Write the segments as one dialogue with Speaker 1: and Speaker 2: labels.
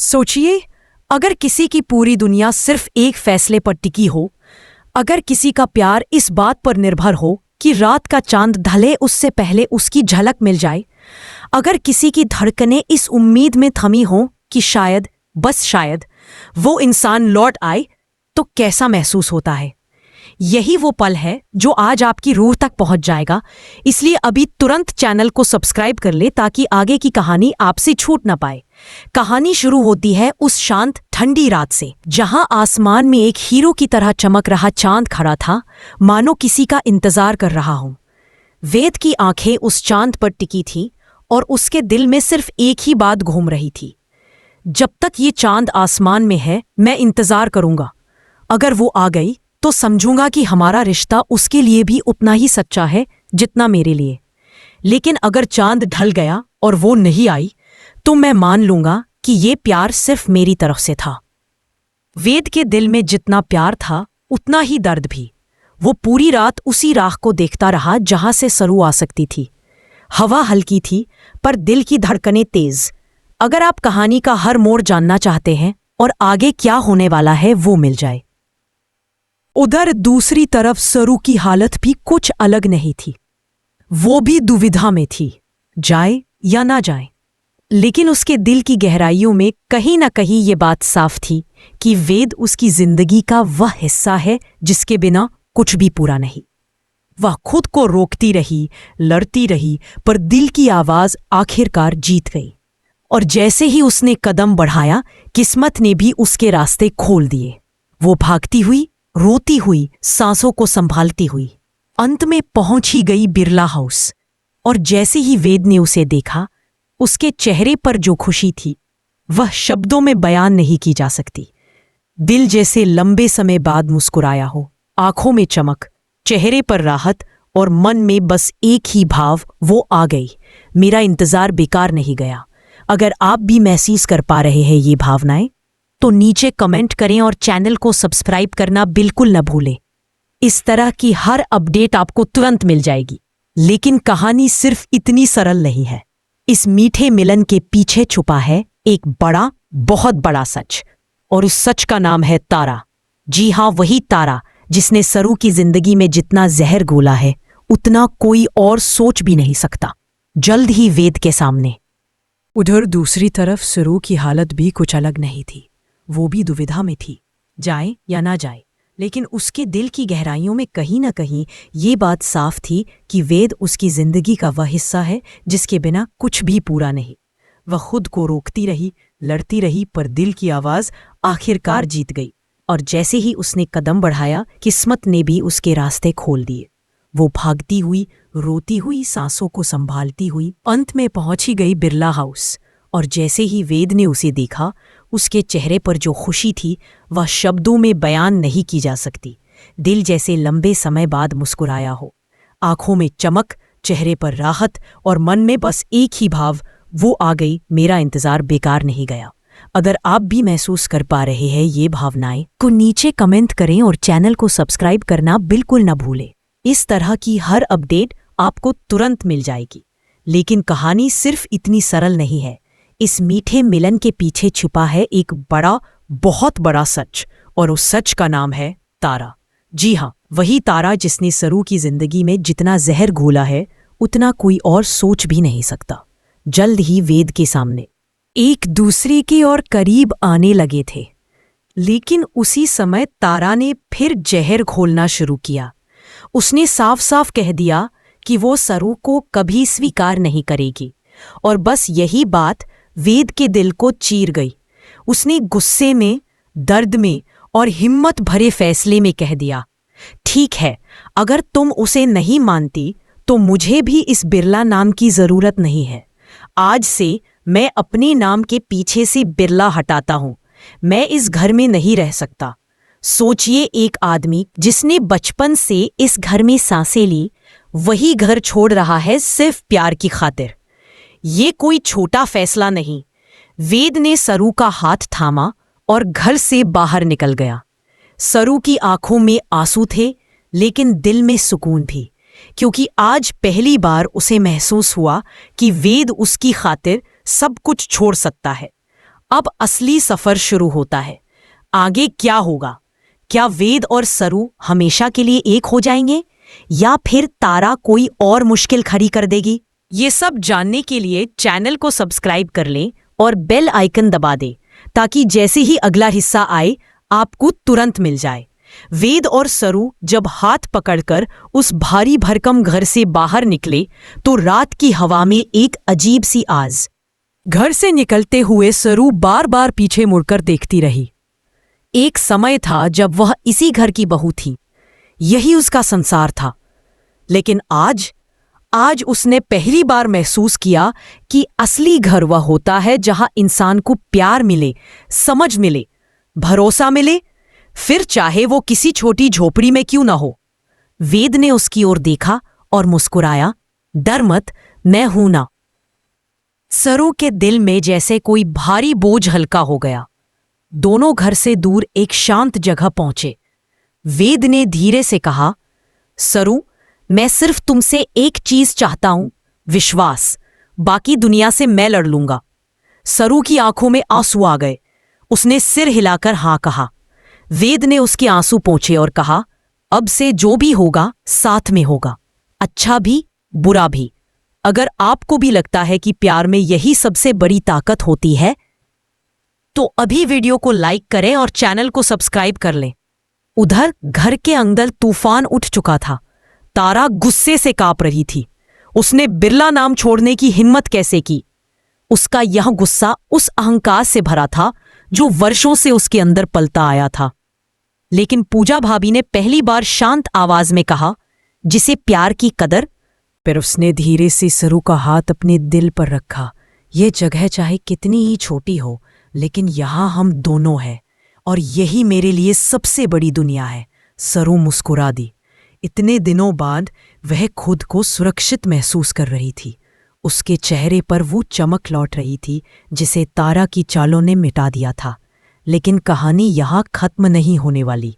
Speaker 1: सोचिए, अगर किसी की पूरी दुनिया सिर्फ एक फैसले पर टिकी हो, अगर किसी का प्यार इस बात पर निर्भर हो कि रात का चांद ढले उससे पहले उसकी झलक मिल जाए, अगर किसी की धड़कनें इस उम्मीद में थमी हों कि शायद, बस शायद, वो इंसान लौट आए, तो कैसा महसूस होता है। यही वो पल है जो आज आपकी रूह तक पहुंच जाएगा। इसलिए अभी तुरंत चैनल को सब्सक्राइब कर ले ताकि आगे की कहानी आपसे छूट ना पाए। कहानी शुरू होती है उस शांत ठंडी रात से, जहां आसमान में एक हीरो की तरह चमक रहा चांद खड़ा था, मानो किसी का इंतजार कर रहा हो। वेद की आंखें उस चांद पर टिकी थीं और उसके दिल में सिर्फ एक ही बात घूम रही थी, जब तक ये चांद आसमान में है मैं इंतजार करूंगा। अगर वो आ गई तो समझूंगा कि हमारा रिश्ता उसके लिए भी उतना ही सच्चा है जितना मेरे लिए। लेकिन अगर चांद ढल गया और वो नहीं आई, तो मैं मान लूंगा कि ये प्यार सिर्फ मेरी तरफ से था। वेद के दिल में जितना प्यार था उतना ही दर्द भी। वो पूरी रात उसी राह को देखता रहा जहां से सरू आ सकती थी। हवा हल्की थी पर दिल की धड़कनें तेज। अगर आप कहानी का हर मोड़ जानना चाहते हैं और आगे क्या होने वाला है वो मिल जाए। उधर दूसरी तरफ सरू की हालत भी कुछ अलग नहीं थी। वो भी दुविधा में थी, जाए या ना जाए। लेकिन उसके दिल की गहराइयों में कहीं ना कहीं ये बात साफ थी कि वेद उसकी जिंदगी का वह हिस्सा है जिसके बिना कुछ भी पूरा नहीं। वह खुद को रोकती रही, लड़ती रही, पर दिल की आवाज आखिरकार जीत गई। और जैसे ही उसने कदम बढ़ाया, किस्मत ने भी उसके रास्ते खोल दिए। वो भागती हुई, रोती हुई, सांसों को संभालती हुई अंत में पहुंच ही गई बिरला हाउस। और जैसे ही वेद ने उसे देखा, उसके चेहरे पर जो खुशी थी वह शब्दों में बयान नहीं की जा सकती। दिल जैसे लंबे समय बाद मुस्कुराया हो, आंखों में चमक, चेहरे पर राहत और मन में बस एक ही भाव, वो आ गई, मेरा इंतजार बेकार नहीं गया। अगर आप भी महसूस कर पा रहे हैं ये भावनाएं, तो नीचे कमेंट करें और चैनल को सब्सक्राइब करना बिल्कुल न भूलें। इस तरह की हर अपडेट आपको तुरंत मिल जाएगी। लेकिन कहानी सिर्फ इतनी सरल नहीं है। इस मीठे मिलन के पीछे छुपा है एक बड़ा, बहुत बड़ा सच, और उस सच का नाम है तारा। जी हाँ, वही तारा जिसने सरू की जिंदगी में जितना जहर घोला है उतना कोई और सोच भी नहीं सकता। जल्द ही वेद के सामने। उधर दूसरी तरफ सरू की हालत भी कुछ अलग नहीं थी। वो भी दुविधा में थी, जाए या ना जाए। लेकिन उसके दिल की गहराइयों में कहीं ना कहीं ये बात साफ थी कि वेद उसकी जिंदगी का वह हिस्सा है जिसके बिना कुछ भी पूरा नहीं। वह खुद को रोकती रही, लड़ती रही, पर दिल की आवाज आखिरकार जीत गई। और जैसे ही उसने कदम बढ़ाया, किस्मत ने भी उसके रास्ते खोल दिए। वो भागती हुई, रोती हुई, सांसों को संभालती हुई अंत में पहुंच ही गई बिरला हाउस। और जैसे ही वेद ने उसे देखा, उसके चेहरे पर जो खुशी थी वह शब्दों में बयान नहीं की जा सकती। दिल जैसे लंबे समय बाद मुस्कुराया हो, आंखों में चमक, चेहरे पर राहत और मन में बस एक ही भाव, वो आ गई, मेरा इंतजार बेकार नहीं गया। अगर आप भी महसूस कर पा रहे हैं ये भावनाएं, तो नीचे कमेंट करें और चैनल को सब्सक्राइब करना बिल्कुल न भूलें। इस तरह की हर अपडेट आपको तुरंत मिल जाएगी। लेकिन कहानी सिर्फ इतनी सरल नहीं है। इस मीठे मिलन के पीछे छुपा है एक बड़ा, बहुत बड़ा सच, और उस सच का नाम है तारा। जी हाँ, वही तारा जिसने सरू की जिंदगी में जितना जहर घोला है उतना कोई और सोच भी नहीं सकता। जल्द ही वेद के सामने एक दूसरे के और करीब आने लगे थे। लेकिन उसी समय तारा ने फिर जहर घोलना शुरू किया। उसने साफ साफ कह दिया कि वो सरू को कभी स्वीकार नहीं करेगी। और बस यही बात वेद के दिल को चीर गई। उसने गुस्से में, दर्द में और हिम्मत भरे फैसले में कह दिया, ठीक है, अगर तुम उसे नहीं मानती तो मुझे भी इस बिरला नाम की जरूरत नहीं है। आज से मैं अपने नाम के पीछे से बिरला हटाता हूं। मैं इस घर में नहीं रह सकता। सोचिए, एक आदमी जिसने बचपन से इस घर में सांसें ली, वही घर छोड़ रहा है सिर्फ प्यार की खातिर। ये कोई छोटा फैसला नहीं। वेद ने सरू का हाथ थामा और घर से बाहर निकल गया। सरू की आंखों में आंसू थे, लेकिन दिल में सुकून भी, क्योंकि आज पहली बार उसे महसूस हुआ कि वेद उसकी खातिर सब कुछ छोड़ सकता है। अब असली सफर शुरू होता है। आगे क्या होगा? क्या वेद और सरू हमेशा के लिए एक हो जाएंगे या फिर तारा कोई और मुश्किल खड़ी कर देगी? ये सब जानने के लिए चैनल को सब्सक्राइब कर लें और बेल आइकन दबा दें ताकि जैसे ही अगला हिस्सा आए आपको तुरंत मिल जाए। वेद और सरू जब हाथ पकड़कर उस भारी भरकम घर से बाहर निकले तो रात की हवा में एक अजीब सी आवाज। घर से निकलते हुए सरू बार बार पीछे मुड़कर देखती रही। एक समय था जब वह इसी घर की बहू थी, यही उसका संसार था। लेकिन आज उसने पहली बार महसूस किया कि असली घर वह होता है जहां इंसान को प्यार मिले, समझ मिले, भरोसा मिले, फिर चाहे वो किसी छोटी झोपड़ी में क्यों ना हो। वेद ने उसकी ओर देखा और मुस्कुराया, डर मत, मैं हूं ना। सरू के दिल में जैसे कोई भारी बोझ हल्का हो गया। दोनों घर से दूर एक शांत जगह पहुंचे। वेद ने धीरे से कहा, सरू, मैं सिर्फ तुमसे एक चीज चाहता हूं, विश्वास। बाकी दुनिया से मैं लड़ लूंगा। सरू की आंखों में आंसू आ गए। उसने सिर हिलाकर हां कहा। वेद ने उसके आंसू पोंछे और कहा, अब से जो भी होगा साथ में होगा, अच्छा भी बुरा भी। अगर आपको भी लगता है कि प्यार में यही सबसे बड़ी ताकत होती है तो अभी वीडियो को लाइक करें और चैनल को सब्सक्राइब कर लें। उधर घर के अंदर तूफान उठ चुका था। तारा गुस्से से कांप रही थी। उसने बिरला नाम छोड़ने की हिम्मत कैसे की? उसका यह गुस्सा उस अहंकार से भरा था जो वर्षों से उसके अंदर पलता आया था। लेकिन पूजा भाभी ने पहली बार शांत आवाज में कहा, जिसे प्यार की कदर। फिर उसने धीरे से सरू का हाथ अपने दिल पर रखा। यह जगह चाहे कितनी ही छोटी हो, लेकिन यहां हम दोनों हैं और यही मेरे लिए सबसे बड़ी दुनिया है। सरू मुस्कुरा दी। इतने दिनों बाद वह खुद को सुरक्षित महसूस कर रही थी। उसके चेहरे पर वो चमक लौट रही थी जिसे तारा की चालों ने मिटा दिया था। लेकिन कहानी यहाँ खत्म नहीं होने वाली।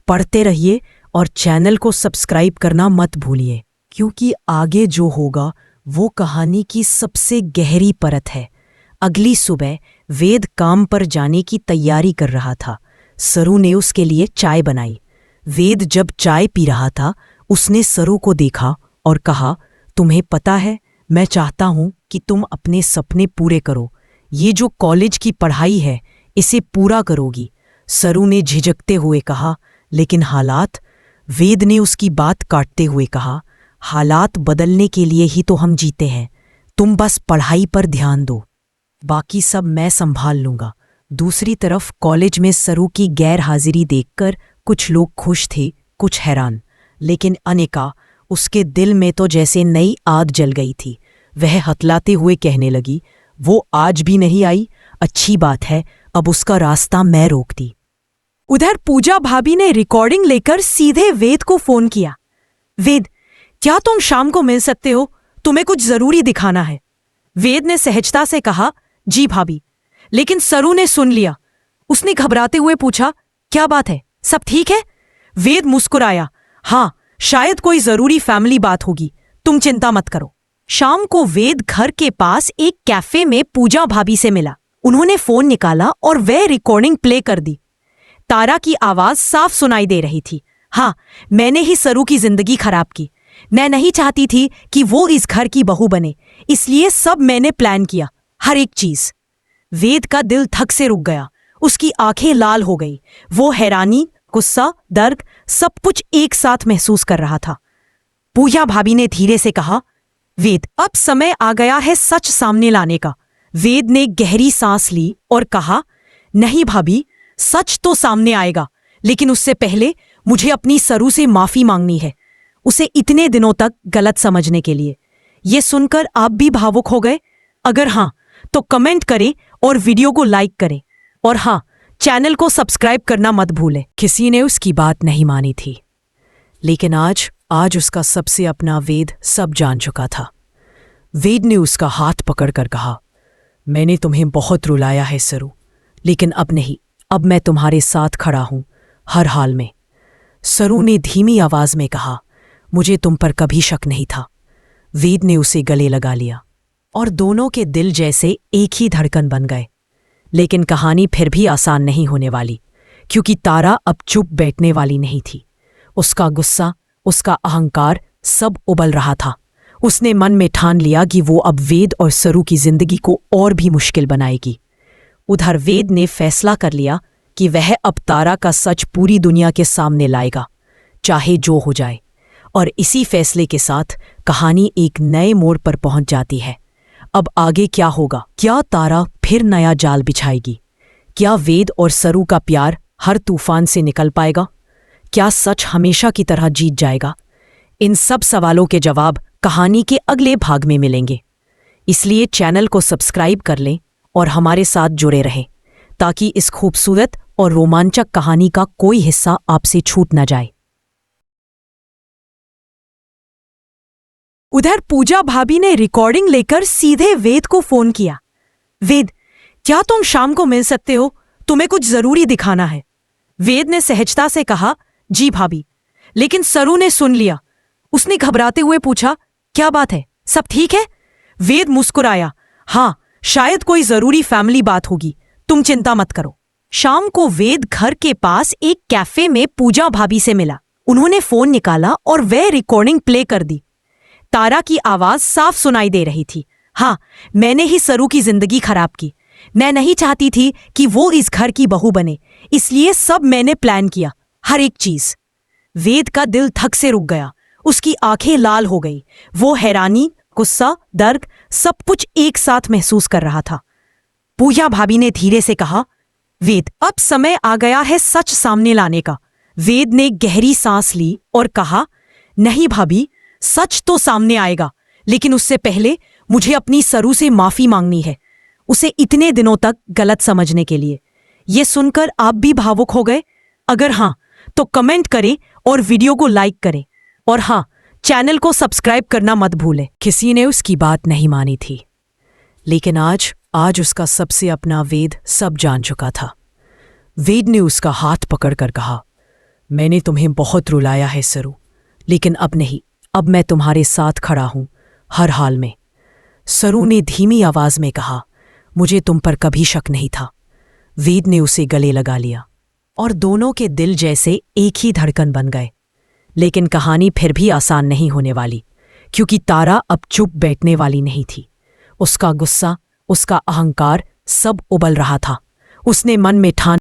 Speaker 1: पढ़ते रहिए और चैनल को सब्सक्राइब करना मत भूलिए, क्योंकि आगे जो होगा वो कहानी की सबसे गहरी परत है। अगली सुबह वेद काम पर जाने की तैयारी कर रहा था। सरू ने उसके लिए चाय बनाई। वेद जब चाय पी रहा था उसने सरू को देखा और कहा, तुम्हें पता है, मैं चाहता हूं कि तुम अपने सपने पूरे करो। ये जो कॉलेज की पढ़ाई है इसे पूरा करोगी। सरू ने झिझकते हुए कहा, लेकिन हालात? वेद ने उसकी बात काटते हुए कहा, हालात बदलने के लिए ही तो हम जीते हैं। तुम बस पढ़ाई पर ध्यान दो, बाकी सब मैं संभाल लूंगा। दूसरी तरफ कॉलेज में सरू की गैर हाजिरी देखकर कुछ लोग खुश थे, कुछ हैरान। लेकिन अनिका, उसके दिल में तो जैसे नई आग जल गई थी। वह हतलाते हुए कहने लगी, वो आज भी नहीं आई? अच्छी बात है, अब उसका रास्ता मैं रोक दी। उधर पूजा भाभी ने रिकॉर्डिंग लेकर सीधे वेद को फोन किया। वेद, क्या तुम शाम को मिल सकते हो? तुम्हें कुछ जरूरी दिखाना है। वेद ने सहजता से कहा, जी भाभी। लेकिन सरू ने सुन लिया। उसने घबराते हुए पूछा, क्या बात है, सब ठीक है? वेद मुस्कुराया, हाँ, शायद कोई जरूरी फैमिली बात होगी, तुम चिंता मत करो। शाम को वेद घर के पास एक कैफे में पूजा भाभी से मिला। उन्होंने फोन निकाला और वह रिकॉर्डिंग प्ले कर दी। तारा की आवाज साफ सुनाई दे रही थी। हाँ, मैंने ही सरू की जिंदगी खराब की। मैं नहीं चाहती थी कि वो इस घर की बहू बने, इसलिए सब मैंने प्लान किया, हर एक चीज। वेद का दिल धक से रुक गया। उसकी आंखें लाल हो गई। वो हैरानी, गुस्सा, दर्द सब कुछ एक साथ महसूस कर रहा था। पूजा भाभी ने धीरे से कहा, वेद, अब समय आ गया है सच सामने लाने का। वेद ने गहरी सांस ली और कहा, नहीं भाभी, सच तो सामने आएगा, लेकिन उससे पहले मुझे अपनी सरू से माफी मांगनी है, उसे इतने दिनों तक गलत समझने के लिए। यह सुनकर आप भी भावुक हो गए? अगर हाँ तो कमेंट करें और वीडियो को लाइक करें, और हाँ, चैनल को सब्सक्राइब करना मत भूलें। किसी ने उसकी बात नहीं मानी थी, लेकिन आज उसका सबसे अपना वेद सब जान चुका था। वेद ने उसका हाथ पकड़कर कहा, मैंने तुम्हें बहुत रुलाया है सरू, लेकिन अब नहीं, अब मैं तुम्हारे साथ खड़ा हूं हर हाल में। सरू ने धीमी आवाज में कहा, मुझे तुम पर कभी शक नहीं था। वेद ने उसे गले लगा लिया और दोनों के दिल जैसे एक ही धड़कन बन गए। लेकिन कहानी फिर भी आसान नहीं होने वाली, क्योंकि तारा अब चुप बैठने वाली नहीं थी। उसका गुस्सा, उसका अहंकार सब उबल रहा था। उसने मन में ठान लिया कि वो अब वेद और सरू की जिंदगी को और भी मुश्किल बनाएगी। उधर वेद ने फैसला कर लिया कि वह अब तारा का सच पूरी दुनिया के सामने लाएगा, चाहे जो हो जाए। और इसी फैसले के साथ कहानी एक नए मोड़ पर पहुंच जाती है। अब आगे क्या होगा? क्या तारा फिर नया जाल बिछाएगी? क्या वेद और सरू का प्यार हर तूफान से निकल पाएगा? क्या सच हमेशा की तरह जीत जाएगा? इन सब सवालों के जवाब कहानी के अगले भाग में मिलेंगे। इसलिए चैनल को सब्सक्राइब कर लें और हमारे साथ जुड़े रहें, ताकि इस खूबसूरत और रोमांचक कहानी का कोई हिस्सा आपसे छूट न जाए। उधर पूजा भाभी ने रिकॉर्डिंग लेकर सीधे वेद को फोन किया। वेद, क्या तुम शाम को मिल सकते हो? तुम्हें कुछ जरूरी दिखाना है। वेद ने सहजता से कहा, जी भाभी। लेकिन सरू ने सुन लिया। उसने घबराते हुए पूछा, क्या बात है? सब ठीक है? वेद मुस्कुराया, हाँ, शायद कोई जरूरी फैमिली बात होगी, तुम चिंता मत करो। शाम को वेद घर के पास एक कैफे में पूजा भाभी से मिला। उन्होंने फोन निकाला और वह रिकॉर्डिंग प्ले कर दी। तारा की आवाज साफ सुनाई दे रही थी। हाँ, मैंने ही सरू की जिंदगी खराब की। मैं नहीं चाहती थी कि वो इस घर की बहू बने, इसलिए सब मैंने प्लान किया, हर एक चीज। वेद का दिल धक से रुक गया। उसकी आंखें लाल हो गई। वो हैरानी, गुस्सा, दर्द सब कुछ एक साथ महसूस कर रहा था। पूजा भाभी ने धीरे से कहा, वेद, अब समय आ गया है सच सामने लाने का। वेद ने गहरी सांस ली और कहा, नहीं भाभी, सच तो सामने आएगा, लेकिन उससे पहले मुझे अपनी सरू से माफी मांगनी है, उसे इतने दिनों तक गलत समझने के लिए। यह सुनकर आप भी भावुक हो गए? अगर हाँ, तो कमेंट करें और वीडियो को लाइक करें। और हाँ, चैनल को सब्सक्राइब करना मत भूलें। किसी ने उसकी बात नहीं मानी थी, लेकिन आज उसका सबसे अपना वेद सब जान चुका था। वेद ने उसका हाथ पकड़कर कहा, मैंने तुम्हें बहुत रुलाया है सरू, लेकिन अब नहीं, अब मैं तुम्हारे साथ खड़ा हूं हर हाल में। सरू ने धीमी आवाज में कहा, मुझे तुम पर कभी शक नहीं था। वेद ने उसे गले लगा लिया और दोनों के दिल जैसे एक ही धड़कन बन गए। लेकिन कहानी फिर भी आसान नहीं होने वाली, क्योंकि तारा अब चुप बैठने वाली नहीं थी। उसका गुस्सा, उसका अहंकार सब उबल रहा था। उसने मन में ठान